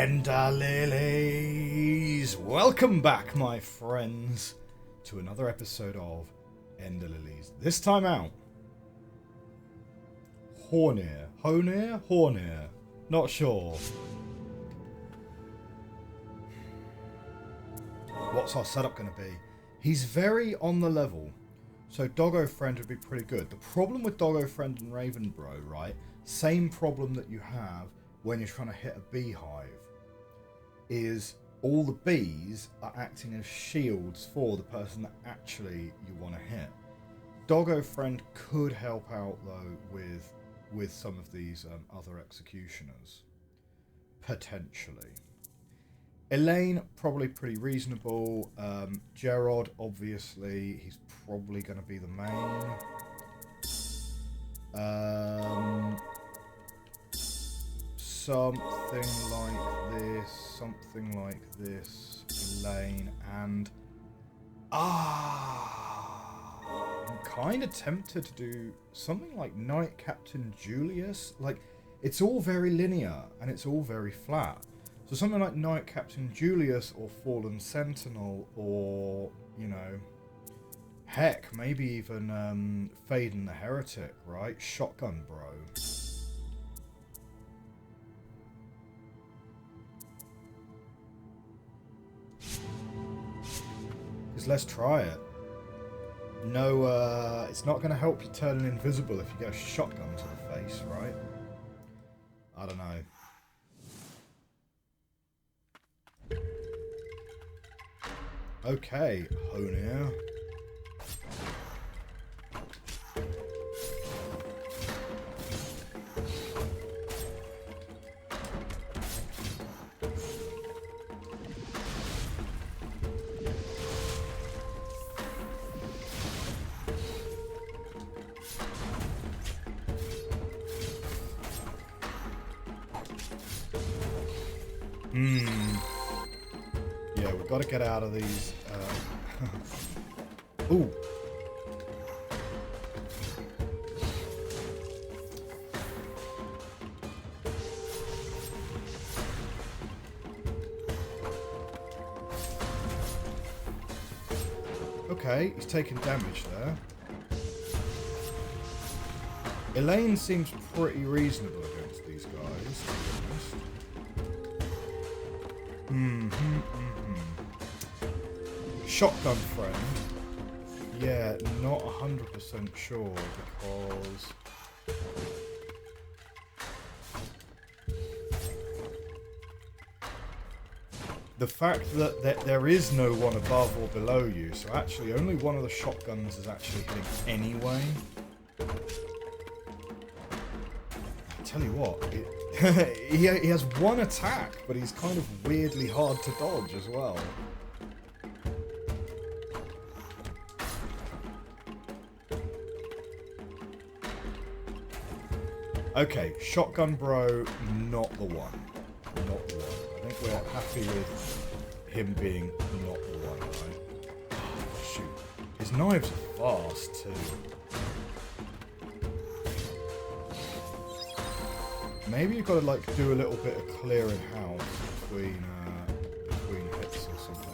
Ender Lilies! Welcome back, my friends, to another episode of Ender Lilies. This time out, Hornir. Honir? Hornir. Not sure. What's our setup going to be? He's very on the level, so Doggo Friend would be pretty good. The problem with Doggo Friend and Raven Bro, right? Same problem that you have when you're trying to hit a beehive, is all the bees are acting as shields for the person that actually you want to hit. Doggo Friend could help out though with some of these other executioners, potentially. Elaine, probably pretty reasonable. Gerard, obviously, he's probably going to be the main. Something like this, Elaine, and I'm kind of tempted to do something like Knight Captain Julius. Like, it's all very linear and it's all very flat. So something like Knight Captain Julius or Fallen Sentinel, or, you know, heck, maybe even Faden the Heretic, right? Shotgun Bro. Because let's try it. No, it's not going to help you turn invisible if you get a shotgun to the face, right? I don't know. Okay, Honir. Yeah, we've got to get out of these. Ooh. Okay, he's taking damage there. Elaine seems pretty reasonable against these guys, to be honest. Shotgun Friend. Yeah, not 100% sure, because the fact that there is no one above or below you, so actually only one of the shotguns is actually hitting anyway. I'll tell you what, he has one attack, but he's kind of weirdly hard to dodge as well. Okay, Shotgun Bro, not the one. Not the one. I think we're happy with him being not the one, right? Oh, shoot. His knives are fast, too. Maybe you've got to, like, do a little bit of clearing house between hits or something.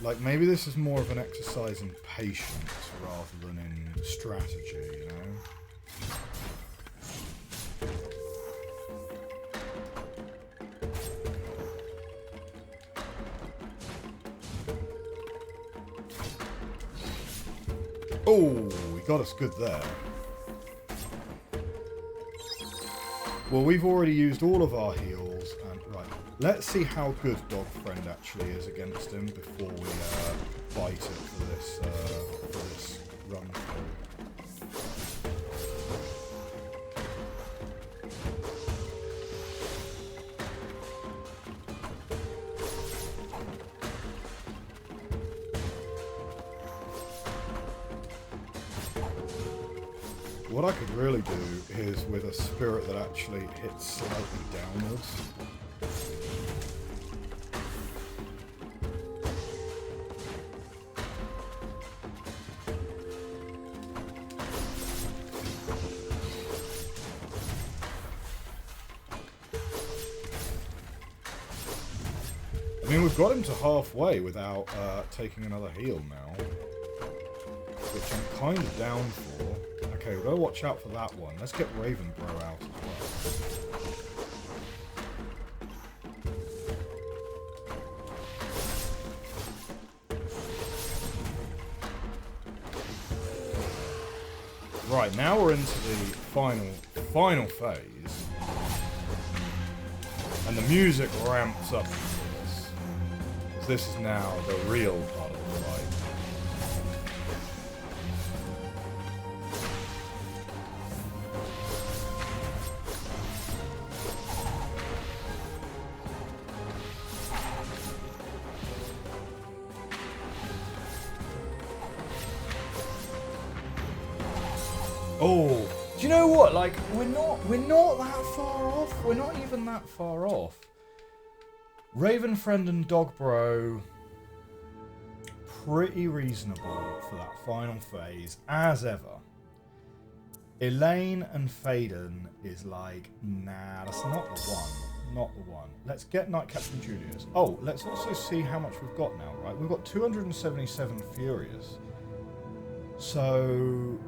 Like, maybe this is more of an exercise in patience rather than in strategy, you know? Oh, he got us good there. Well, we've already used all of our heals, and right, let's see how good Dog Friend actually is against him before we fight it for this run through. What I could really do is with a spirit that actually hits slightly downwards. I mean, we've got him to halfway without taking another heal now. Which I'm kind of down for. Okay, we've got to watch out for that one. Let's get Ravenbro out as well. Right, now we're into the final phase. And the music ramps up for this. Because this is now the real part of the fight. Oh, do you know what? Like, we're not that far off. We're not even that far off. Raven Friend and Dogbro, pretty reasonable for that final phase, as ever. Elaine and Faden is like, nah, that's not the one. Not the one. Let's get Knight Captain Julius. Oh, let's also see how much we've got now, right? We've got 277 Furious. So...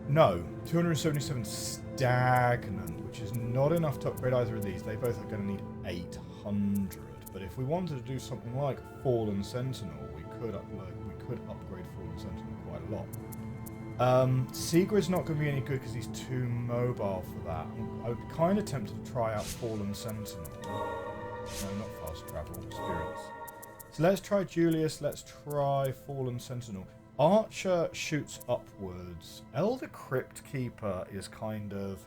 no, 277 stagnant, which is not enough to upgrade either of these. They both are going to need 800. But if we wanted to do something like Fallen Sentinel, we could upgrade Fallen Sentinel quite a lot. Sigrid's not going to be any good because he's too mobile for that. I'm kind of tempted to try out Fallen Sentinel. No, not fast travel, spirits. So let's try Julius, let's try Fallen Sentinel. Archer shoots upwards. Elder Crypt Keeper is kind of...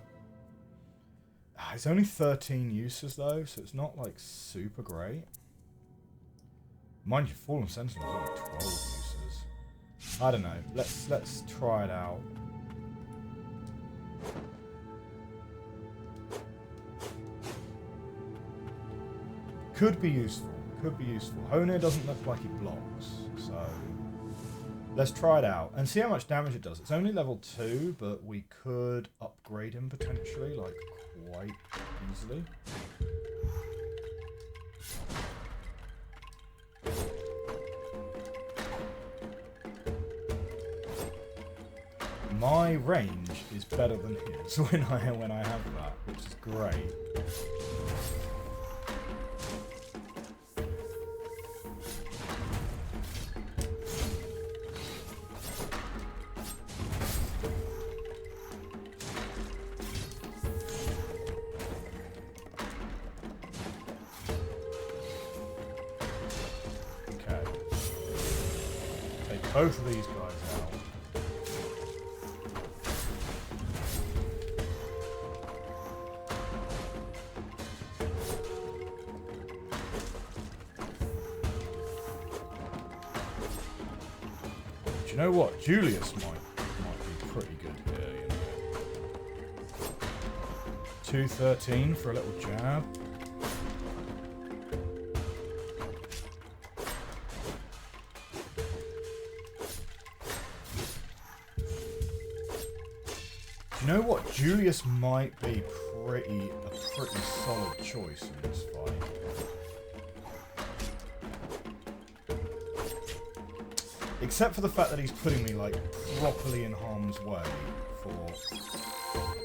it's only 13 uses though, so it's not like super great. Mind you, Fallen Sentinel is only 12 uses. I don't know. Let's try it out. Could be useful. Could be useful. Honir doesn't look like he blocks, so... let's try it out and see how much damage it does. It's only level 2, but we could upgrade him potentially, like, quite easily. My range is better than his when I have that, which is great. Both of these guys out. Do you know what? Julius might be pretty good here, you know. 213 for a little jab. You know what? Julius might be a pretty solid choice in this fight. Except for the fact that he's putting me like properly in harm's way for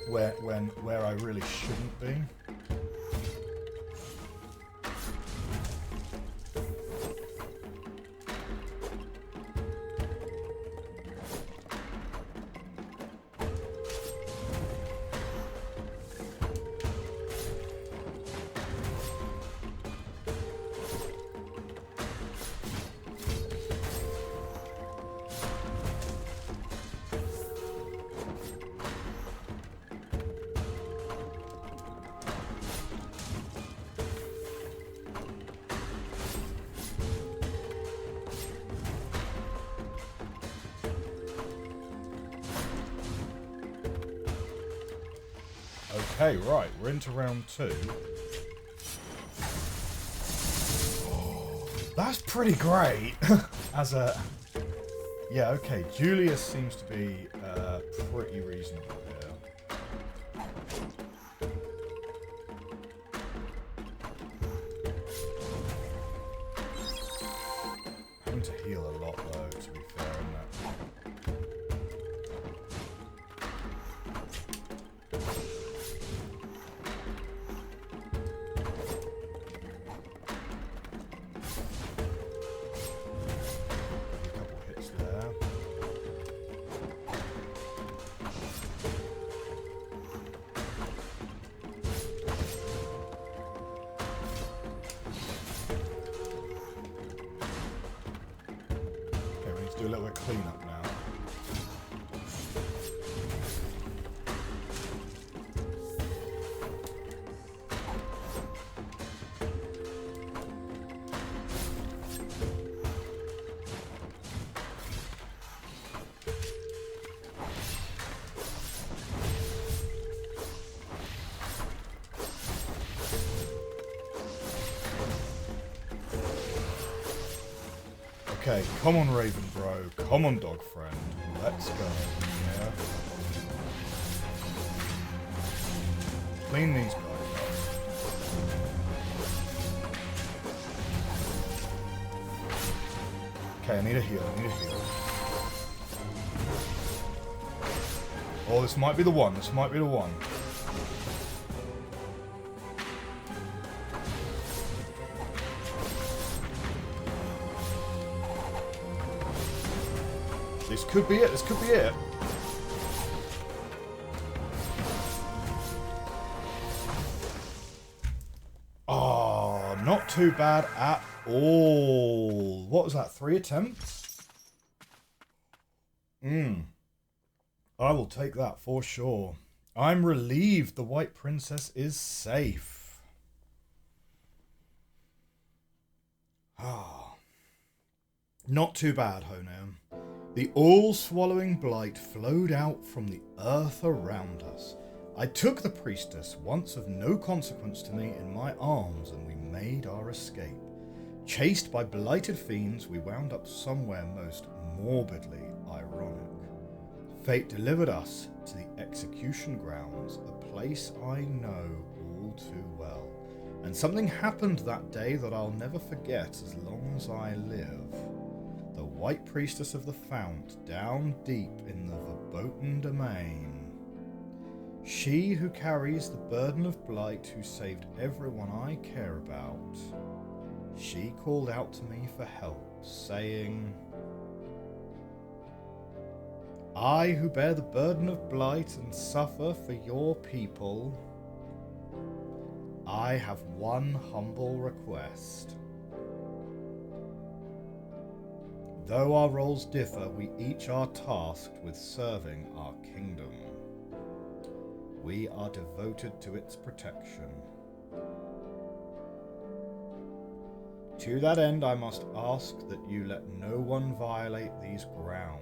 where I really shouldn't be. Okay, right, we're into round 2. Oh, that's pretty great. As a... yeah, okay, Julius seems to be pretty reasonable here. Let's do a little bit of cleanup now. Okay, come on, Raven Bro. Come on, Dog Friend. Let's go. Yeah. Clean these guys up. Okay, I need a heal. I need a heal. Oh, this might be the one. This might be the one. This could be it. This could be it. Oh, not too bad at all. What was that? 3 attempts? I will take that for sure. I'm relieved the White Princess is safe. Ah. Not too bad, Honam. The all-swallowing blight flowed out from the earth around us. I took the priestess, once of no consequence to me, in my arms, and we made our escape. Chased by blighted fiends, we wound up somewhere most morbidly ironic. Fate delivered us to the execution grounds, a place I know all too well. And something happened that day that I'll never forget as long as I live. The White Priestess of the Fount, down deep in the verboten domain. She who carries the burden of blight, who saved everyone I care about. She called out to me for help, saying, I who bear the burden of blight and suffer for your people, I have one humble request. Though our roles differ, we each are tasked with serving our kingdom. We are devoted to its protection. To that end, I must ask that you let no one violate these grounds.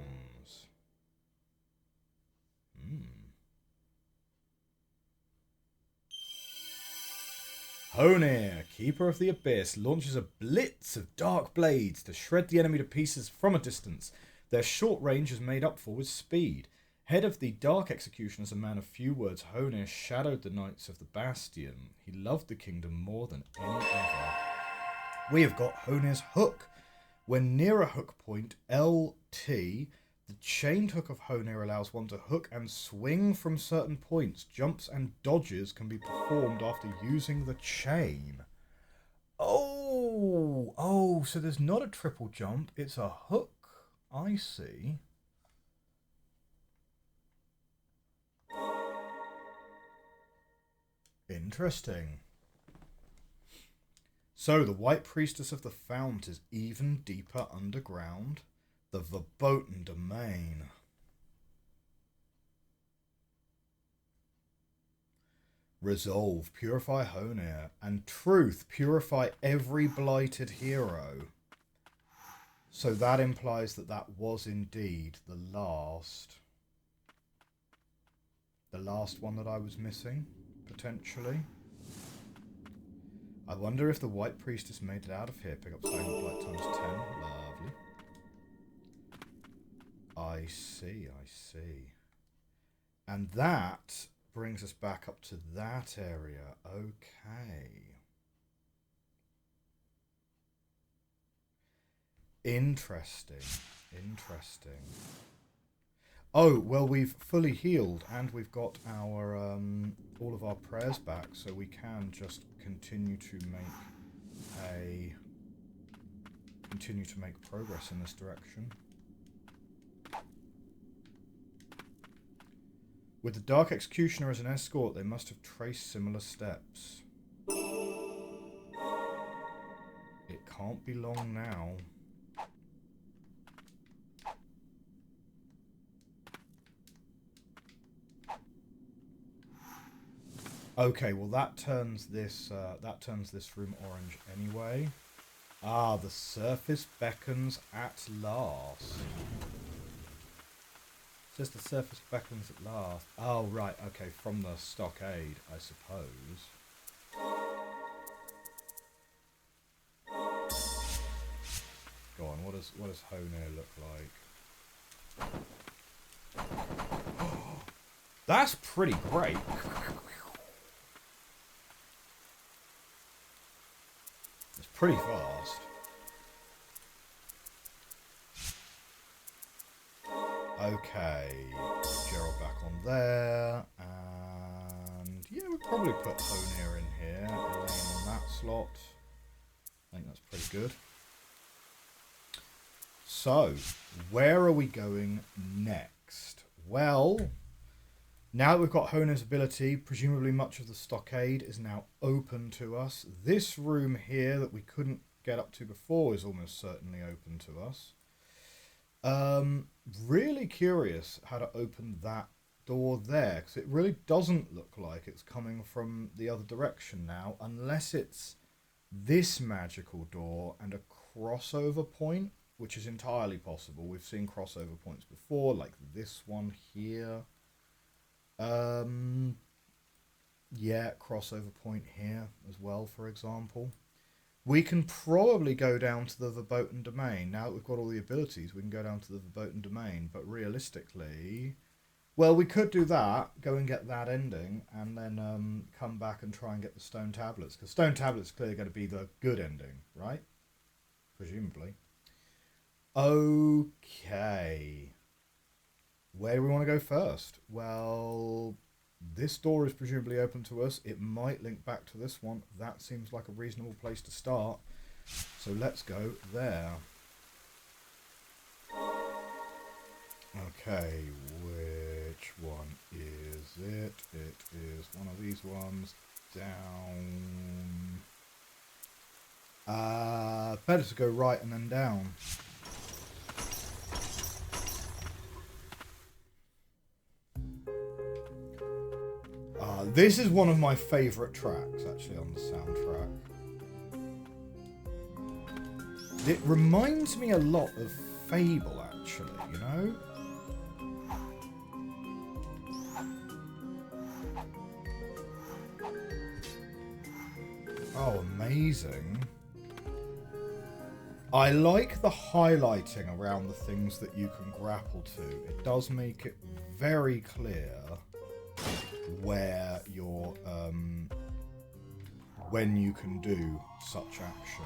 Honir, Keeper of the Abyss, launches a blitz of dark blades to shred the enemy to pieces from a distance. Their short range is made up for with speed. Head of the Dark Executioners, a man of few words, Honir shadowed the Knights of the Bastion. He loved the kingdom more than any other. We have got Honir's hook. When near a hook point, LT, the chained hook of Honir allows one to hook and swing from certain points. Jumps and dodges can be performed after using the chain. Oh, so there's not a triple jump, it's a hook. I see. Interesting. So the White Priestess of the Fount is even deeper underground. The verboten domain. Resolve, purify Honir, and truth, purify every blighted hero. So that implies that that was indeed the last one that I was missing, potentially. I wonder if the White Priestess made it out of here. Pick up Silent Blight times 10. Lovely. I see. And that brings us back up to that area. Okay. Interesting. Oh, well, we've fully healed and we've got our all of our prayers back, so we can just continue to make progress in this direction. With the Dark Executioner as an escort, they must have traced similar steps. It can't be long now. Okay, well that turns this room orange anyway. Ah, the surface beckons at last. Says the surface beckons at last. Oh right, okay, from the stockade, I suppose. Go on, what does Honir look like? That's pretty great. It's pretty fast. Okay, Gerald back on there, and yeah, we'll probably put Honir in here, Elaine on that slot. I think that's pretty good. So, where are we going next? Well, now that we've got Honir's ability, presumably much of the stockade is now open to us. This room here that we couldn't get up to before is almost certainly open to us. Really curious how to open that door there, because it really doesn't look like it's coming from the other direction now, unless it's this magical door and a crossover point, which is entirely possible. We've seen crossover points before, like this one here. Yeah, crossover point here as well, for example. We can probably go down to the Verboten Domain. Now that we've got all the abilities, we can go down to the Verboten Domain. But realistically, well, we could do that, go and get that ending, and then come back and try and get the Stone Tablets. Because Stone Tablets are clearly going to be the good ending, right? Presumably. Okay. Where do we want to go first? Well, this door is presumably open to us. It might link back to this one. That seems like a reasonable place to start. So let's go there. Okay, which one is it? It is one of these ones. Down. Better to go right and then down. This is one of my favourite tracks, actually, on the soundtrack. It reminds me a lot of Fable, actually, you know? Oh, amazing. I like the highlighting around the things that you can grapple to. It does make it very clear where you're when you can do such action.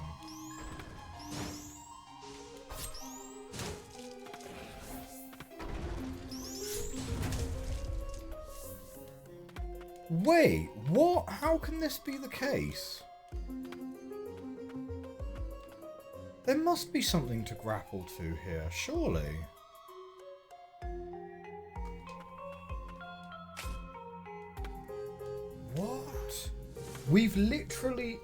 Wait, what? How can this be the case? There must be something to grapple to here, surely. What? We've literally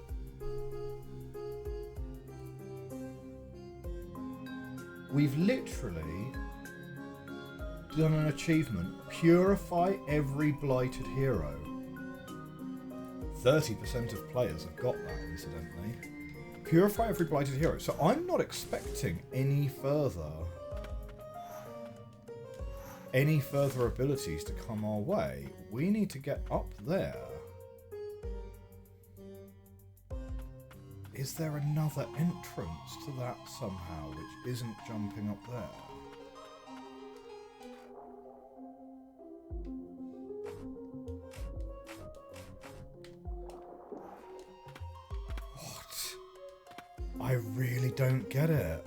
done an achievement. Purify every blighted hero. 30% of players have got that, incidentally. Purify every blighted hero. So I'm not expecting any further abilities to come our way. We need to get up there. Is there another entrance to that somehow, which isn't jumping up there? What? I really don't get it.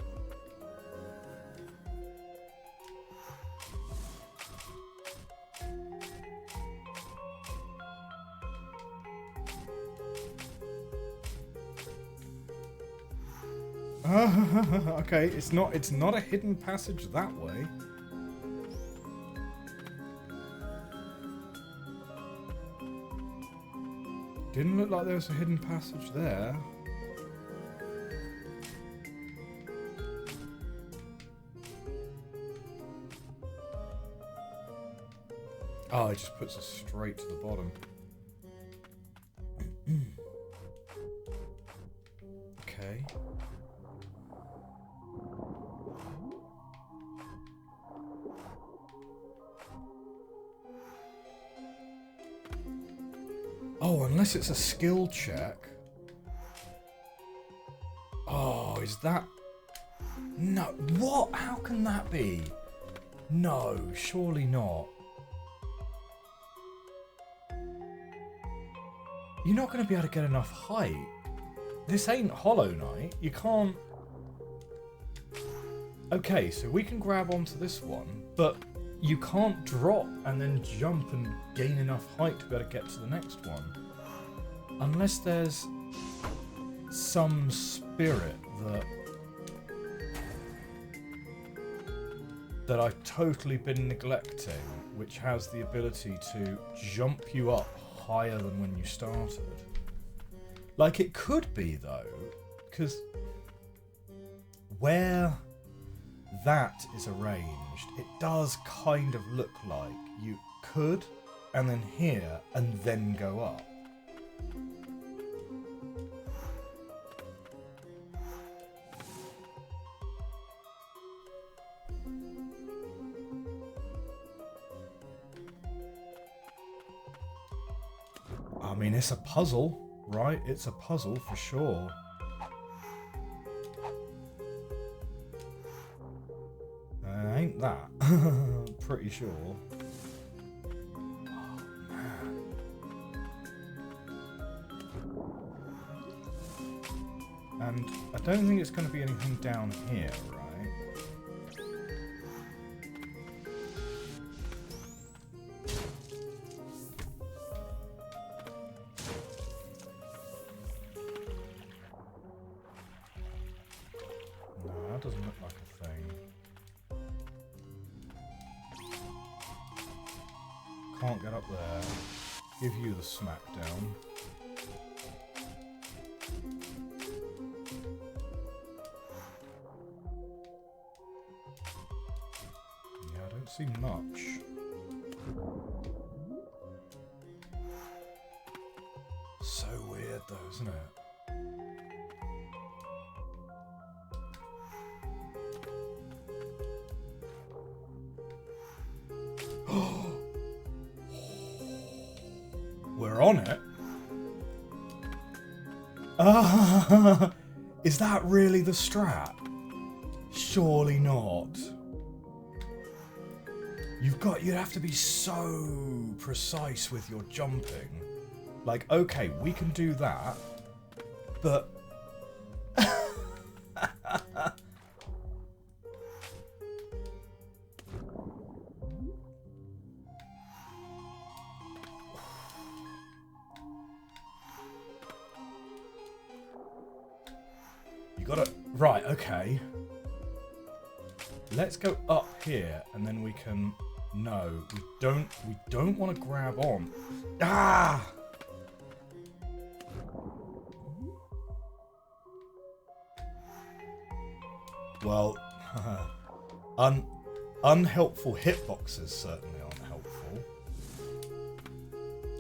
Okay, it's not a hidden passage that way. Didn't look like there was a hidden passage there. Oh, it just puts us straight to the bottom. Oh, unless it's a skill check. Oh, is that... No, what? How can that be? No, surely not. You're not going to be able to get enough height. This ain't Hollow Knight. You can't... Okay, so we can grab onto this one, but you can't drop and then jump and gain enough height to be able to get to the next one. Unless there's some spirit that I've totally been neglecting, which has the ability to jump you up higher than when you started. Like, it could be, though, because where that is arranged, it does kind of look like you could, and then here, and then go up. I mean, it's a puzzle, right? It's a puzzle for sure. Ain't that? Pretty sure. Oh, man. And I don't think it's going to be anything down here, right? No, that doesn't look like a thing. Can't get up there. Give you the smackdown. Yeah, I don't see much. So weird though, isn't it? We're on it. Is that really the strat? Surely not. You'd have to be so precise with your jumping. Like, okay, we can do that, but right, okay. Let's go up here and then we can... No, we don't want to grab on. Ah! Well, unhelpful hitboxes certainly aren't helpful.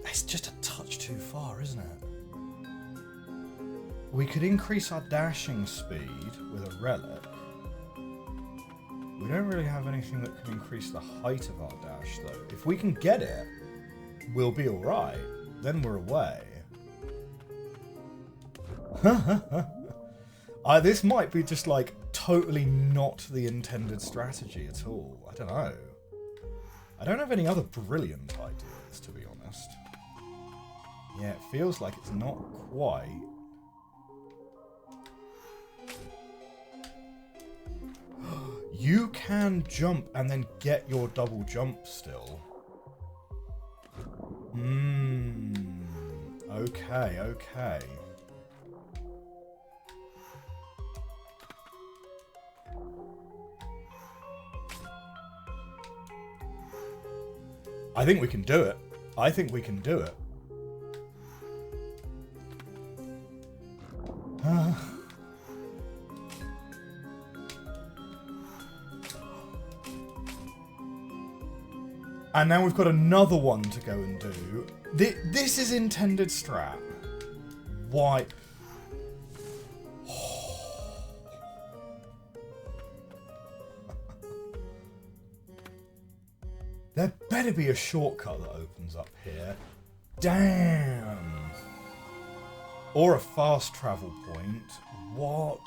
It's just a touch too far, isn't it? We could increase our dashing speed with a relic. We don't really have anything that can increase the height of our dash, though. If we can get it, we'll be alright. Then we're away. This might be just, like, totally not the intended strategy at all. I don't know. I don't have any other brilliant ideas, to be honest. Yeah, it feels like it's not quite... You can jump and then get your double jump still. Okay, okay. I think we can do it. I think we can do it. And now we've got another one to go and do. This is intended strat. Why? There better be a shortcut that opens up here. Damn. Or a fast travel point. What?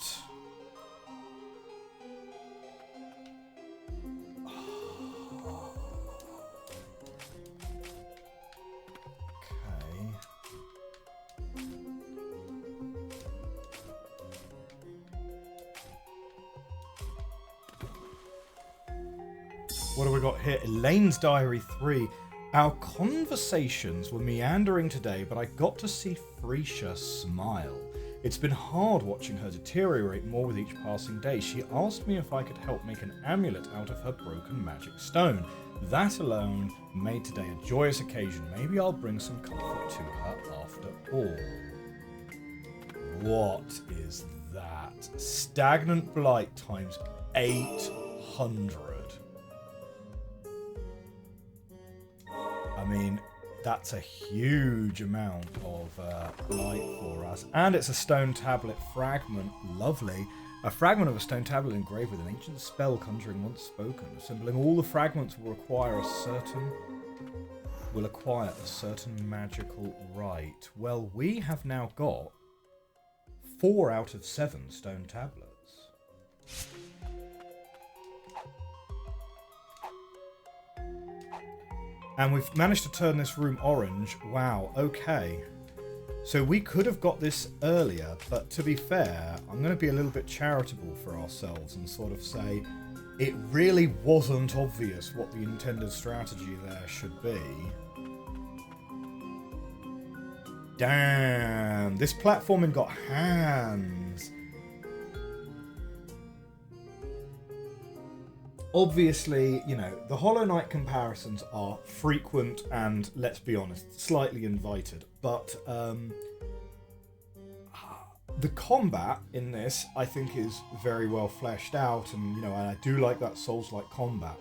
What have we got here? Elaine's Diary 3. Our conversations were meandering today, but I got to see Freesia smile. It's been hard watching her deteriorate more with each passing day. She asked me if I could help make an amulet out of her broken magic stone. That alone made today a joyous occasion. Maybe I'll bring some comfort to her after all. What is that? Stagnant blight times 800. I mean, that's a huge amount of blight for us. And it's a stone tablet fragment. Lovely. A fragment of a stone tablet engraved with an ancient spell conjuring once spoken. Assembling all the fragments will acquire a certain magical right. Well, we have now got 4 out of 7 stone tablets. And we've managed to turn this room orange. Wow, okay. So we could have got this earlier, but to be fair, I'm going to be a little bit charitable for ourselves and sort of say it really wasn't obvious what the intended strategy there should be. Damn, this platforming got hands. Obviously, you know, the Hollow Knight comparisons are frequent and, let's be honest, slightly invited. But the combat in this, I think, is very well fleshed out. And, you know, I do like that Souls-like combat.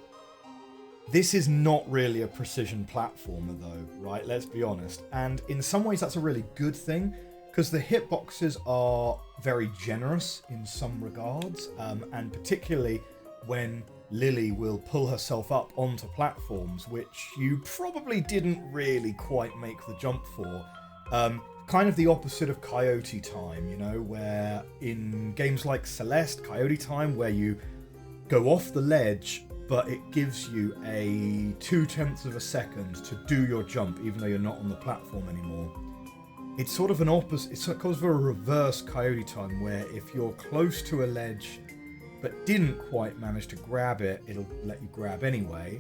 This is not really a precision platformer, though, right? Let's be honest. And in some ways, that's a really good thing, because the hitboxes are very generous in some regards. And particularly when Lily will pull herself up onto platforms which you probably didn't really quite make the jump for. Kind of the opposite of Coyote time, you know, where in games like Celeste, Coyote time, where you go off the ledge, but it gives you a 0.2 of a second to do your jump, even though you're not on the platform anymore. It's sort of an opposite, it's sort of a reverse Coyote time, where if you're close to a ledge but didn't quite manage to grab it, it'll let you grab anyway.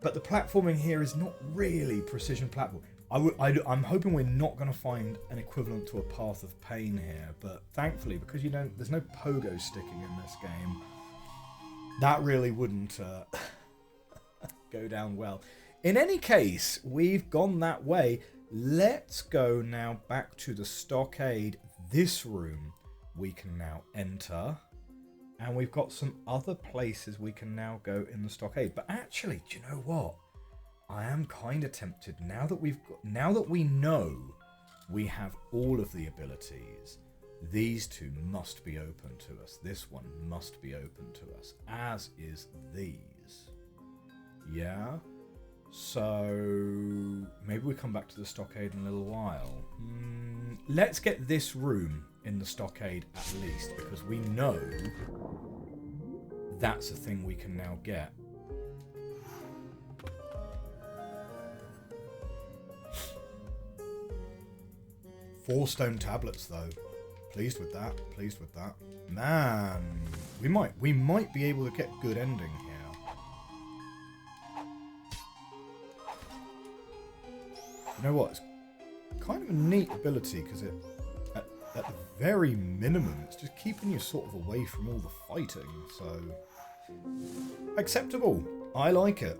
But the platforming here is not really precision platform. I'm hoping we're not going to find an equivalent to a Path of Pain here, but thankfully, because there's no pogo sticking in this game, that really wouldn't go down well. In any case, we've gone that way. Let's go now back to the stockade. This room we can now enter, and we've got some other places we can now go in the stockade. But actually, do you know what? I am kind of tempted now that we know we have all of the abilities. These two must be open to us. This one must be open to us, as is these. Yeah. So maybe we come back to the stockade in a little while. Let's get this room in the stockade at least, because we know that's a thing we can now get. Four stone tablets though. Pleased with that. Pleased with that. Man, we might be able to get good ending here. You know what? It's kind of a neat ability, because it, at the very minimum, it's just keeping you sort of away from all the fighting. So, acceptable. I like it.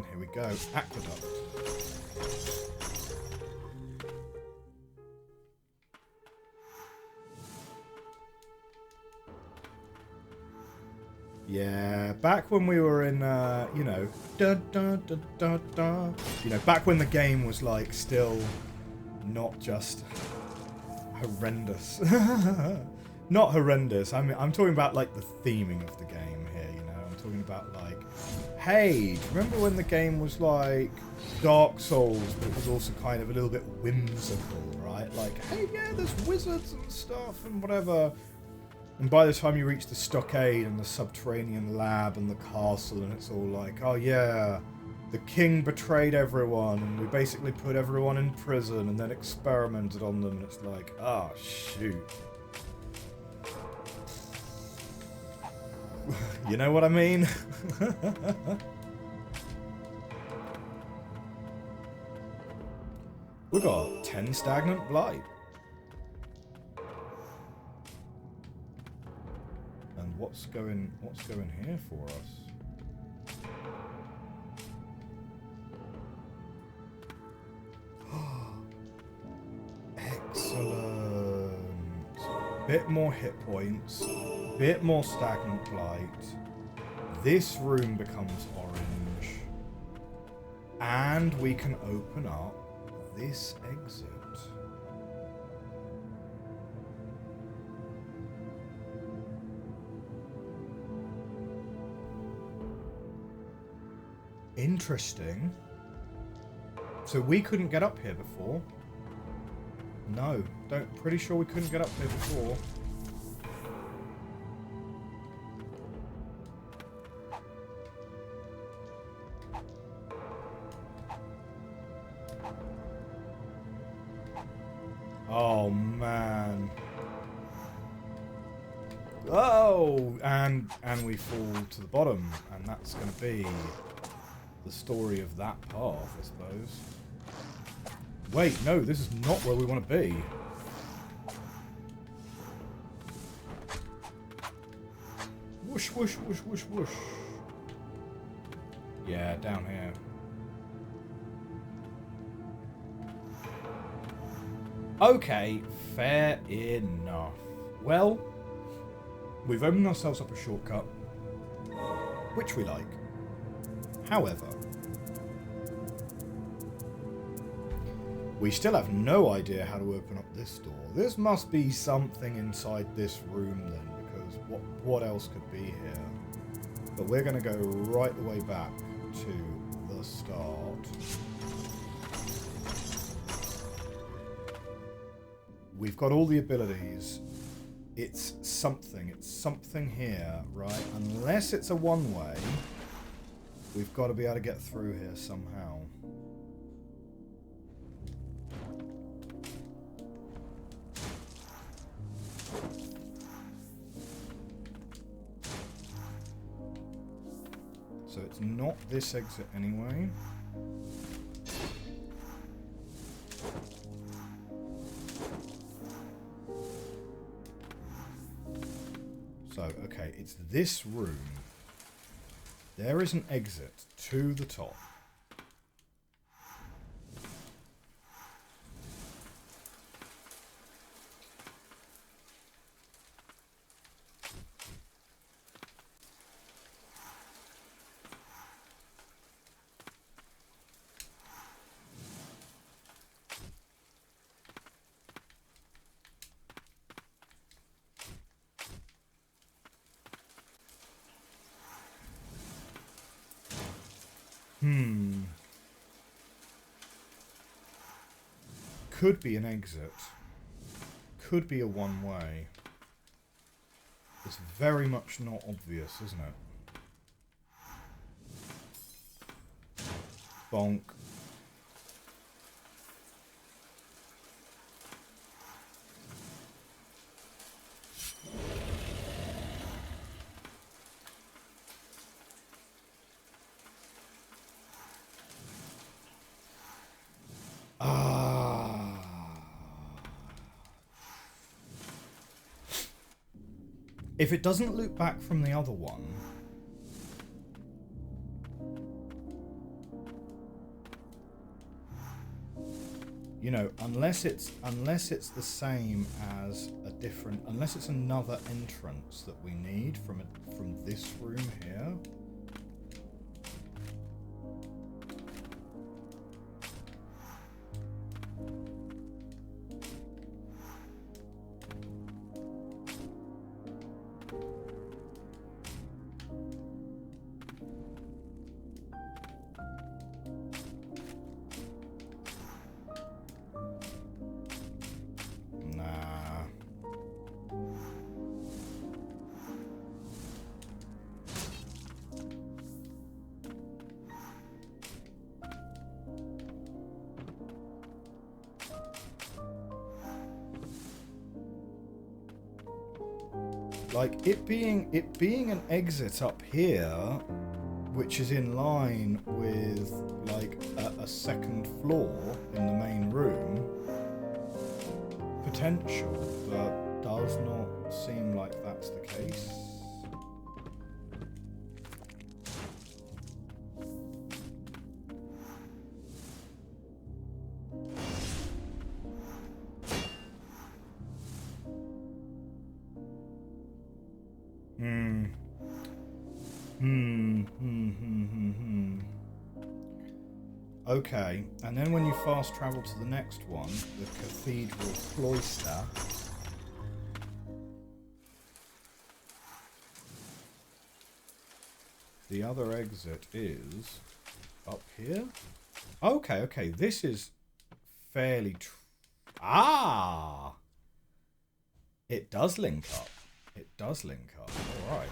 Here we go. Aqueduct. Yeah, back when we were in, you know, back when the game was, like, still not just horrendous. Not horrendous. I mean, I'm talking about, like, the theming of the game here, you know. I'm talking about like, hey, remember when the game was like Dark Souls, but it was also kind of a little bit whimsical, right? Like, hey, yeah, there's wizards and stuff and whatever. And by the time you reach the stockade and the subterranean lab and the castle, and it's all like, oh yeah, the king betrayed everyone, and we basically put everyone in prison and then experimented on them, and it's like, ah, oh, shoot. You know what I mean? We got 10 stagnant blight. And what's going here for us? Excellent. Bit more hit points. Bit more stagnant blight. This room becomes orange. And we can open up this exit. Interesting. So we couldn't get up here before. No, pretty sure we couldn't get up here before. Oh man. Oh, and we fall to the bottom, and that's going to be the story of that path, I suppose. Wait, no, this is not where we want to be. Whoosh, whoosh, whoosh, whoosh, whoosh. Yeah, down here. Okay, fair enough. Well, we've opened ourselves up a shortcut, which we like. However, we still have no idea how to open up this door. This must be something inside this room then, because what else could be here? But we're going to go right the way back to the start. We've got all the abilities. It's something here, right? Unless it's a one-way, we've got to be able to get through here somehow. So it's not this exit anyway. So, okay, it's this room. There is an exit to the top. Could be an exit. Could be a one-way. It's very much not obvious, isn't it? Bonk. If it doesn't loop back from the other one, you know, unless it's the same as a different, unless it's another entrance that we need from this room here. Like, it being an exit up here, which is in line with, like, a second floor in the main room, potential, but does not seem like that's the case. Okay, and then when you fast travel to the next one, the Cathedral Cloister, the other exit is up here. Okay, okay, this is fairly... It does link up. It does link up, alright.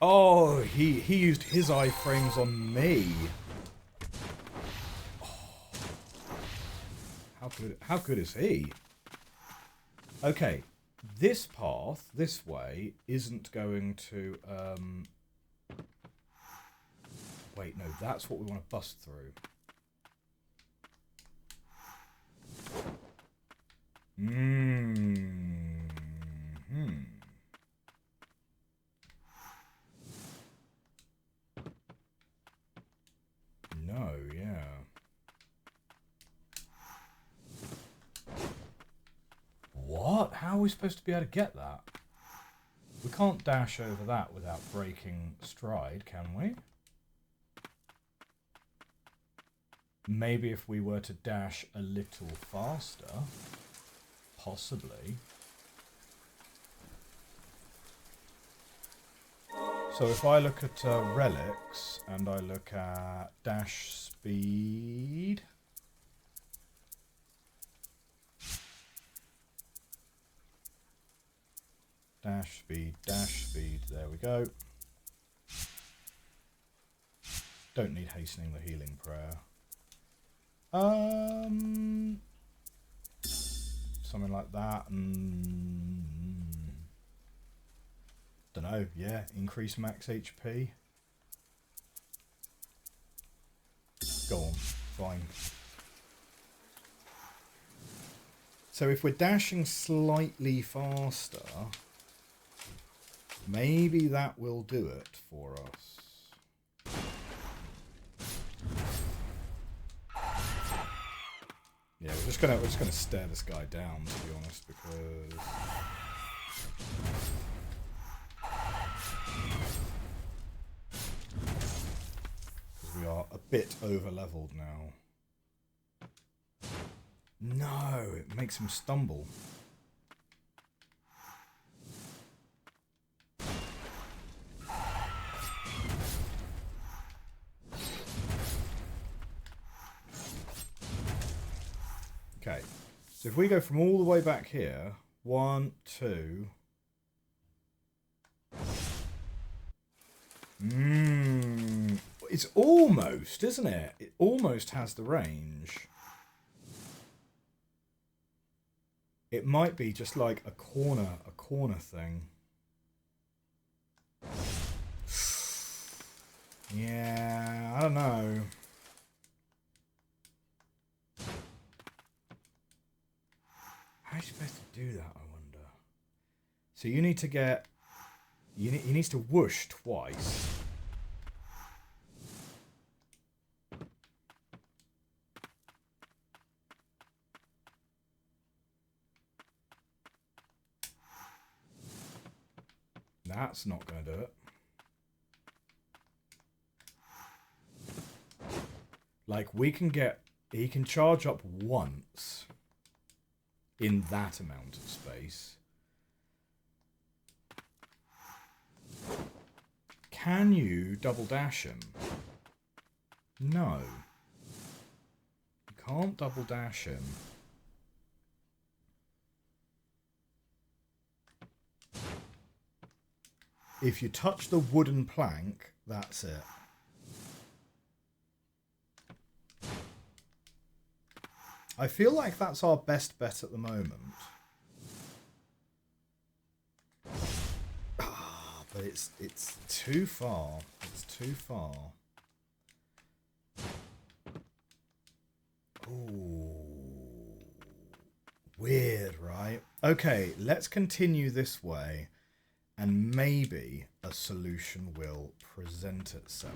Oh, he used his iframes on me. Oh, how good is he? Okay, this path, this way, isn't going to, wait, no, that's what we want to bust through. No, yeah. What? How are we supposed to be able to get that? We can't dash over that without breaking stride, can we? Maybe if we were to dash a little faster, possibly. So if I look at relics and I look at dash speed, dash speed, there we go. Don't need hastening the healing prayer. Something like that. Don't know, yeah, increase max HP. Go on, fine. So if we're dashing slightly faster, maybe that will do it for us. Yeah, we're just gonna stare this guy down, to be honest, because we are a bit over leveled now. No, it makes him stumble. Okay, so if we go from all the way back here, 1, 2. It's almost, isn't it? It almost has the range. It might be just like a corner thing. Yeah, I don't know. How are you supposed to do that, I wonder? So you need to get... He needs to whoosh twice. That's not going to do it. Like, we can get... He can charge up once in that amount of space. Can you double dash him? No. You can't double dash him. If you touch the wooden plank, that's it. I feel like that's our best bet at the moment. Ah, but it's too far. It's too far. Ooh. Weird, right? Okay, let's continue this way. And maybe a solution will present itself.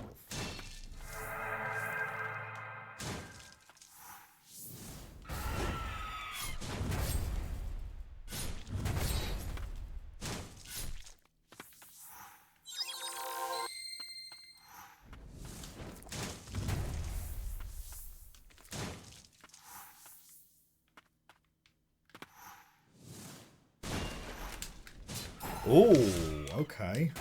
Oh, okay.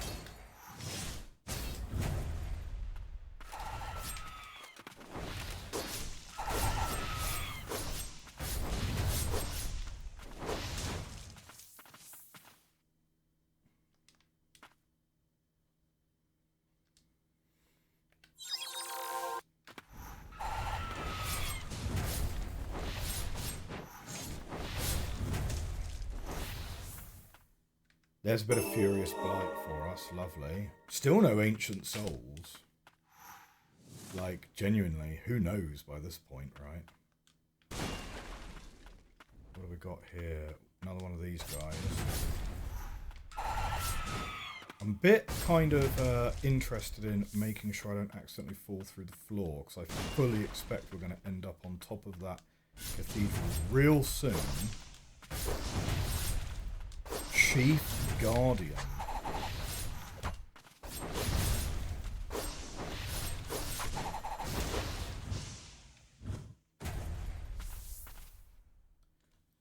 There's a bit of Furious Blight for us, lovely. Still no Ancient Souls. Like, genuinely, who knows by this point, right? What have we got here? Another one of these guys. I'm a bit kind of interested in making sure I don't accidentally fall through the floor, because I fully expect we're going to end up on top of that cathedral real soon. Chief Guardian.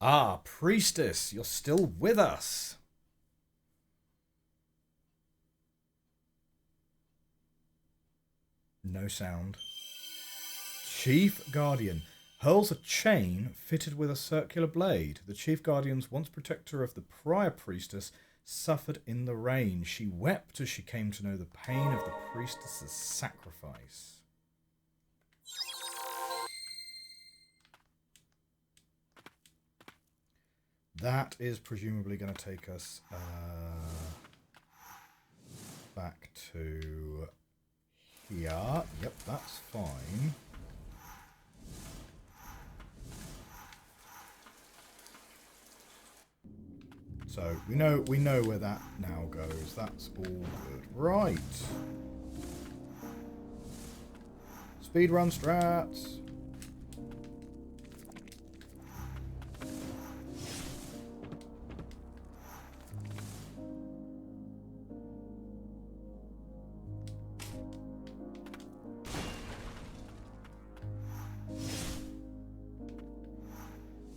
Ah, Priestess, you're still with us. No sound. Chief Guardian hurls a chain fitted with a circular blade. The Chief Guardian's once protector of the prior priestess suffered in the rain. She wept as she came to know the pain of the priestess's sacrifice. That is presumably going to take us back to here. Yep, that's fine. So we know where that now goes. That's all good. Right. Speedrun strats.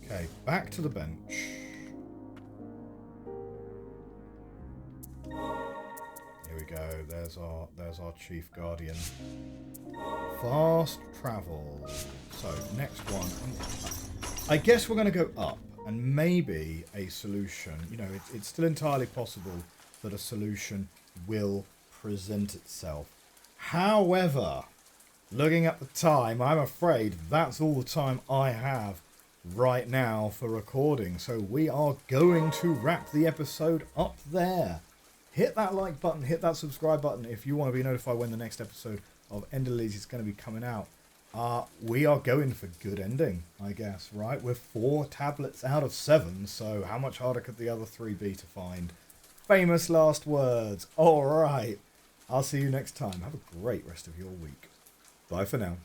Okay, back to the bench. There's our Chief Guardian. Fast travel. So next one. I guess we're going to go up, and maybe a solution. You know, it's still entirely possible that a solution will present itself. However, looking at the time, I'm afraid that's all the time I have right now for recording. So we are going to wrap the episode up there. Hit that like button, hit that subscribe button if you want to be notified when the next episode of Ender Lilies is going to be coming out. We are going for good ending, I guess, right? We're 4 tablets out of 7, so how much harder could the other 3 be to find? Famous last words. All right. I'll see you next time. Have a great rest of your week. Bye for now.